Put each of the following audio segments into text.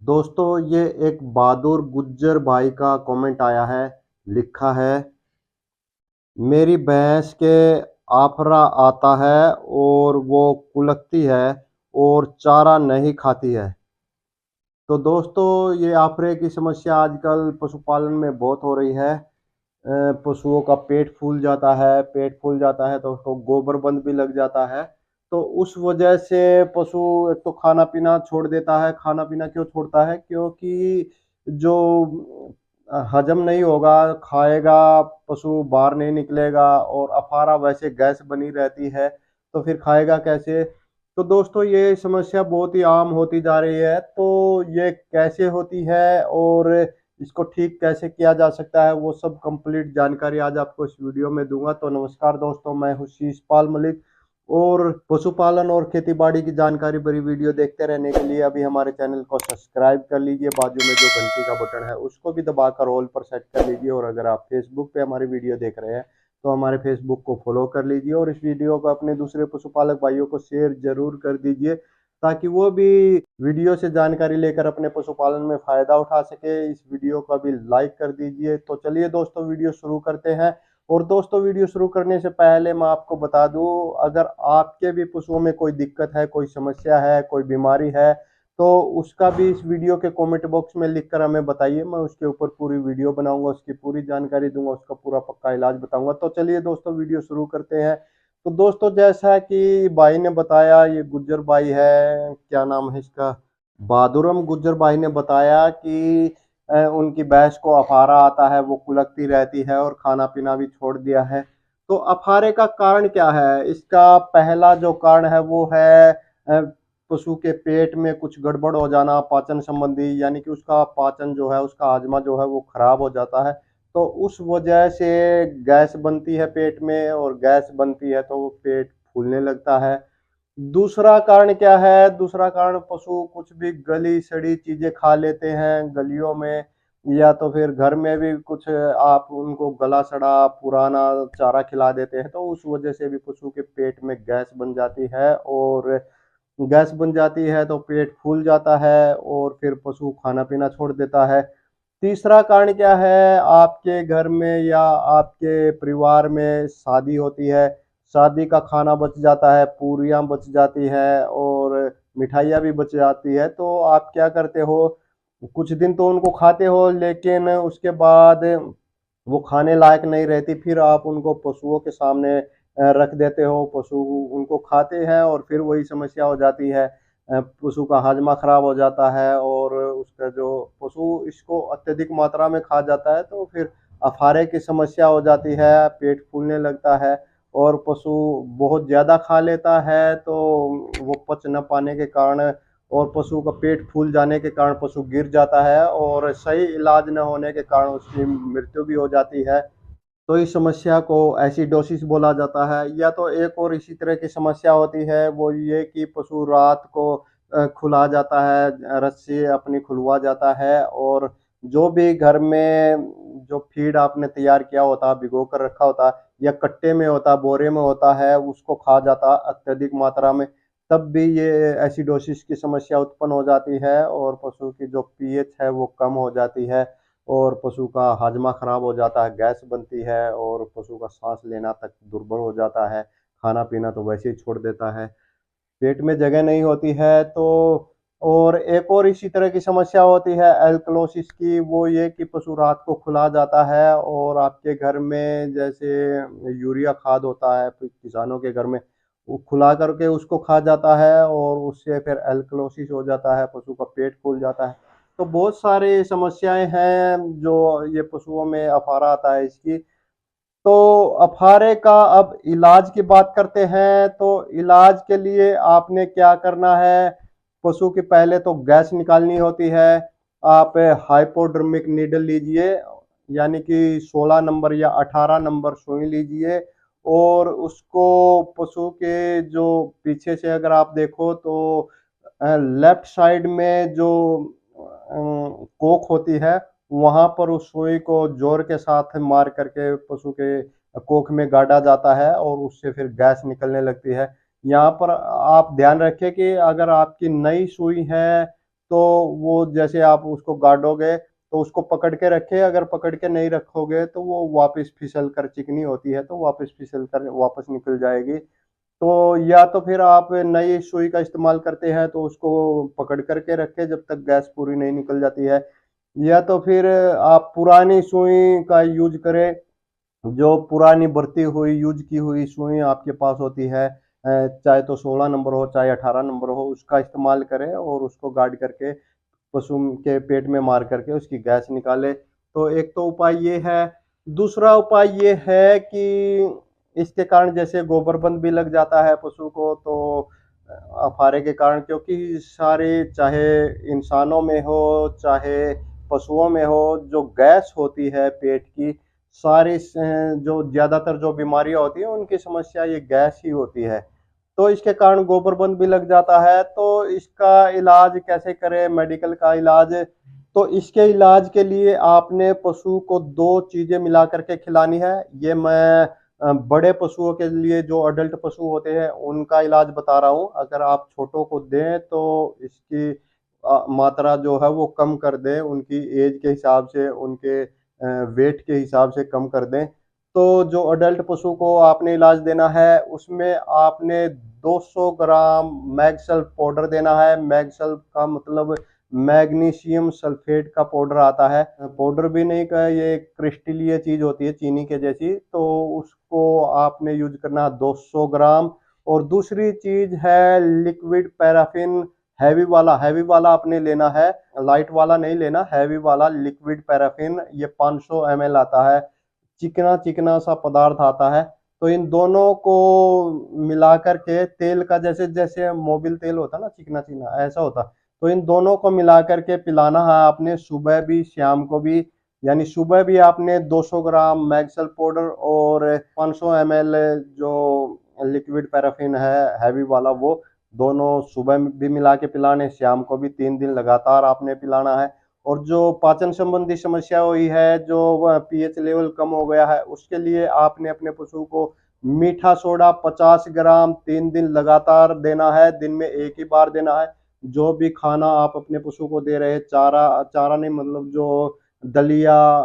दोस्तों ये एक बहादुर गुज्जर भाई का कमेंट आया है। लिखा है, मेरी भैंस के आफरा आता है और वो कुलकती है और चारा नहीं खाती है। तो दोस्तों ये आफरे की समस्या आजकल पशुपालन में बहुत हो रही है। पशुओं का पेट फूल जाता है, पेट फूल जाता है तो उसको गोबर बंद भी लग जाता है। तो उस वजह से पशु एक तो खाना पीना छोड़ देता है। खाना पीना क्यों छोड़ता है? क्योंकि जो हजम नहीं होगा, खाएगा, पशु बाहर नहीं निकलेगा और अफारा वैसे गैस बनी रहती है, तो फिर खाएगा कैसे? तो दोस्तों ये समस्या बहुत ही आम होती जा रही है। तो ये कैसे होती है और इसको ठीक कैसे किया जा सकता है, वो सब कंप्लीट जानकारी आज आपको इस वीडियो में दूंगा। तो नमस्कार दोस्तों, मैं हूं शीशपाल मलिक और पशुपालन और खेतीबाड़ी की जानकारी भरी वीडियो देखते रहने के लिए अभी हमारे चैनल को सब्सक्राइब कर लीजिए। बाजू में जो घंटी का बटन है उसको भी दबाकर ऑल पर सेट कर लीजिए। और अगर आप फेसबुक पे हमारी वीडियो देख रहे हैं तो हमारे फेसबुक को फॉलो कर लीजिए और इस वीडियो को अपने दूसरे पशुपालक भाइयों को शेयर जरूर कर दीजिए, ताकि वो भी वीडियो से जानकारी लेकर अपने पशुपालन में फायदा उठा सके। इस वीडियो को भी लाइक कर दीजिए। तो चलिए दोस्तों वीडियो शुरू करते हैं। और दोस्तों वीडियो शुरू करने से पहले मैं आपको बता दूं, अगर आपके भी पशुओं में कोई दिक्कत है, कोई समस्या है, कोई बीमारी है, तो उसका भी इस वीडियो के कमेंट बॉक्स में लिखकर हमें बताइए। मैं उसके ऊपर पूरी वीडियो बनाऊंगा, उसकी पूरी जानकारी दूंगा, उसका पूरा पक्का इलाज बताऊंगा। तो चलिए दोस्तों वीडियो शुरू करते हैं। तो दोस्तों जैसा कि भाई ने बताया, ये गुज्जर भाई है, क्या नाम है इसका, बहादुरम गुज्जर भाई ने बताया कि उनकी भैंस को अफारा आता है, वो कुलकती रहती है और खाना पीना भी छोड़ दिया है। तो अफारे का कारण क्या है? इसका पहला जो कारण है वो है पशु के पेट में कुछ गड़बड़ हो जाना, पाचन संबंधी, यानी कि उसका पाचन जो है, उसका हाजमा जो है वो खराब हो जाता है। तो उस वजह से गैस बनती है पेट में, और गैस बनती है तो पेट फूलने लगता है। दूसरा कारण क्या है? दूसरा कारण, पशु कुछ भी गली सड़ी चीजें खा लेते हैं गलियों में, या तो फिर घर में भी कुछ आप उनको गला सड़ा पुराना चारा खिला देते हैं, तो उस वजह से भी पशु के पेट में गैस बन जाती है। और गैस बन जाती है तो पेट फूल जाता है और फिर पशु खाना पीना छोड़ देता है। तीसरा कारण क्या है? आपके घर में या आपके परिवार में शादी होती है, शादी का खाना बच जाता है, पूरियां बच जाती है और मिठाइयाँ भी बच जाती है। तो आप क्या करते हो, कुछ दिन तो उनको खाते हो, लेकिन उसके बाद वो खाने लायक नहीं रहती, फिर आप उनको पशुओं के सामने रख देते हो, पशु उनको खाते हैं और फिर वही समस्या हो जाती है। पशु का हाजमा खराब हो जाता है और उसका जो पशु इसको अत्यधिक मात्रा में खा जाता है, तो फिर अफारे की समस्या हो जाती है, पेट फूलने लगता है। और पशु बहुत ज़्यादा खा लेता है तो वो पच न पाने के कारण और पशु का पेट फूल जाने के कारण पशु गिर जाता है और सही इलाज न होने के कारण उसकी मृत्यु भी हो जाती है। तो इस समस्या को एसिडोसिस बोला जाता है। या तो एक और इसी तरह की समस्या होती है, वो ये कि पशु रात को खुला जाता है, रस्सी अपनी खुलवा जाता है और जो भी घर में जो फीड आपने तैयार किया होता है, भिगो कर रखा होता है, या कट्टे में होता, बोरे में होता है, उसको खा जाता है अत्यधिक मात्रा में। तब भी ये एसिडोसिस की समस्या उत्पन्न हो जाती है और पशु की जो पीएच है वो कम हो जाती है और पशु का हाजमा खराब हो जाता है, गैस बनती है और पशु का सांस लेना तक दुर्बल हो जाता है। खाना पीना तो वैसे ही छोड़ देता है, पेट में जगह नहीं होती है। तो और एक और इसी तरह की समस्या होती है एल्कलोसिस की, वो ये कि पशु रात को खुला जाता है और आपके घर में जैसे यूरिया खाद होता है किसानों के घर में, वो खुला करके उसको खा जाता है और उससे फिर एल्कलोसिस हो जाता है, पशु का पेट फूल जाता है। तो बहुत सारी समस्याएं हैं जो ये पशुओं में अफारा आता है इसकी। तो अफारे का अब इलाज की बात करते हैं। तो इलाज के लिए आपने क्या करना है, पशु की पहले तो गैस निकालनी होती है। आप हाइपोडर्मिक नीडल लीजिए, यानी कि 16 नंबर या 18 नंबर सुई लीजिए और उसको पशु के जो पीछे से अगर आप देखो तो लेफ्ट साइड में जो कोख होती है, वहां पर उस सुई को जोर के साथ मार करके पशु के कोख में गाड़ा जाता है और उससे फिर गैस निकलने लगती है। यहाँ पर आप ध्यान रखें कि अगर आपकी नई सुई है तो वो जैसे आप उसको गाड़ोगे तो उसको पकड़ के रखे, अगर पकड़ के नहीं रखोगे तो वो वापस फिसल कर, चिकनी होती है तो वापस फिसल कर वापस निकल जाएगी। तो या तो फिर आप नई सुई का इस्तेमाल करते हैं तो उसको पकड़ करके रखें जब तक गैस पूरी नहीं निकल जाती है, या तो फिर आप पुरानी सुई का यूज करें। जो पुरानी बढ़ती हुई यूज की हुई सुई आपके पास होती है, चाहे तो 16 नंबर हो चाहे 18 नंबर हो, उसका इस्तेमाल करें और उसको गार्ड करके पशु के पेट में मार करके उसकी गैस निकाले। तो एक तो उपाय ये है। दूसरा उपाय ये है कि इसके कारण जैसे गोबरबंद भी लग जाता है पशु को, तो अफारे के कारण, क्योंकि सारे, चाहे इंसानों में हो चाहे पशुओं में हो, जो गैस होती है पेट की, सारी जो ज्यादातर जो बीमारियां होती है उनकी समस्या ये गैस ही होती है। तो इसके कारण गोबरबंद भी लग जाता है। तो इसका इलाज कैसे करें, मेडिकल का इलाज? तो इसके इलाज के लिए आपने पशु को दो चीजें मिला करके खिलानी है। ये मैं बड़े पशुओं के लिए, जो अडल्ट पशु होते हैं उनका इलाज बता रहा हूँ। अगर आप छोटों को दें तो इसकी मात्रा जो है वो कम कर दें, उनकी एज के हिसाब से, उनके वेट के हिसाब से कम कर दें। तो जो अडल्ट पशु को आपने इलाज देना है उसमें आपने 200 ग्राम मैगसल्फ पाउडर देना है। मैगसल्फ का मतलब मैग्नीशियम सल्फेट का पाउडर आता है, पाउडर भी नहीं का, ये क्रिस्टलीय चीज होती है चीनी के जैसी, तो उसको आपने यूज करना 200 ग्राम। और दूसरी चीज है लिक्विड पैराफिन, हैवी वाला आपने लेना है, लाइट वाला नहीं लेना, हैवी वाला लिक्विड पैराफिन। ये 500 ml आता है, चिकना चिकना सा पदार्थ आता है। तो इन दोनों को मिला करके, तेल का जैसे जैसे मोबिल तेल होता है ना, चिकना चिकना ऐसा होता, तो इन दोनों को मिला करके पिलाना है आपने, सुबह भी शाम को भी। यानी सुबह भी आपने 200 ग्राम मैक्सल पाउडर और 500 ml जो लिक्विड पैराफिन है हैवी वाला, वो दोनों सुबह भी मिला के पिलाने, शाम को भी 3 दिन लगातार आपने पिलाना है। और जो पाचन संबंधी समस्या हुई है, जो पीएच लेवल कम हो गया है, उसके लिए आपने अपने पशु को मीठा सोडा 50 ग्राम 3 दिन लगातार देना है, दिन में एक ही बार देना है। जो भी खाना आप अपने पशु को दे रहे हैं, चारा चारा नहीं, मतलब जो दलिया,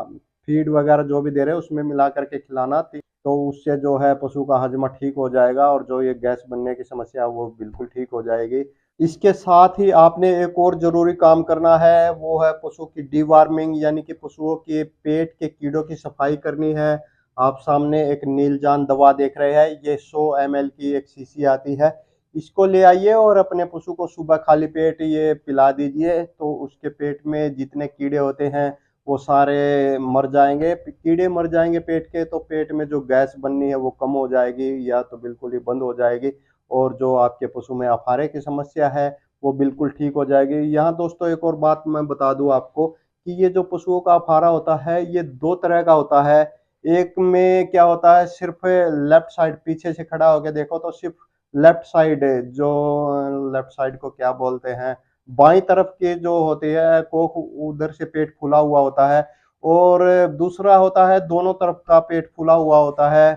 फीड वगैरह जो भी दे रहे हैं उसमें मिला करके खिलाना, तो उससे जो है पशु का हजमा ठीक हो जाएगा और जो ये गैस बनने की समस्या है वो बिल्कुल ठीक हो जाएगी। इसके साथ ही आपने एक और जरूरी काम करना है, वो है पशु की डीवार्मिंग, यानी कि पशुओं के पेट के कीड़ों की सफाई करनी है। आप सामने एक नीलजान दवा देख रहे हैं, ये 100 ml की एक शीशी आती है। इसको ले आइए और अपने पशु को सुबह खाली पेट ये पिला दीजिए, तो उसके पेट में जितने कीड़े होते हैं वो सारे मर जाएंगे। कीड़े मर जाएंगे पेट के, तो पेट में जो गैस बननी है वो कम हो जाएगी या तो बिल्कुल ही बंद हो जाएगी, और जो आपके पशु में अफारे की समस्या है वो बिल्कुल ठीक हो जाएगी। यहाँ दोस्तों एक और बात मैं बता दूं आपको कि ये जो पशुओं का अफारा होता है ये दो तरह का होता है। एक में क्या होता है, सिर्फ लेफ्ट साइड, पीछे से खड़ा होकर देखो तो सिर्फ लेफ्ट साइड, जो लेफ्ट साइड को क्या बोलते हैं, बाईं तरफ के जो होते हैं कोख, उधर से पेट फूला हुआ होता है। और दूसरा होता है दोनों तरफ का पेट फूला हुआ होता है।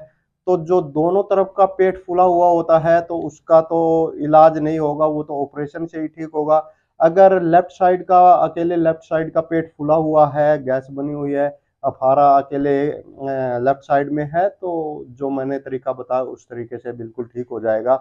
तो जो दोनों तरफ का पेट फूला हुआ होता है तो उसका तो इलाज नहीं होगा, वो तो ऑपरेशन से ही ठीक होगा। अगर लेफ्ट साइड का, अकेले लेफ्ट साइड का पेट फूला हुआ है, गैस बनी हुई है, अफारा अकेले लेफ्ट साइड में है, तो जो मैंने तरीका बताया उस तरीके से बिल्कुल ठीक हो जाएगा।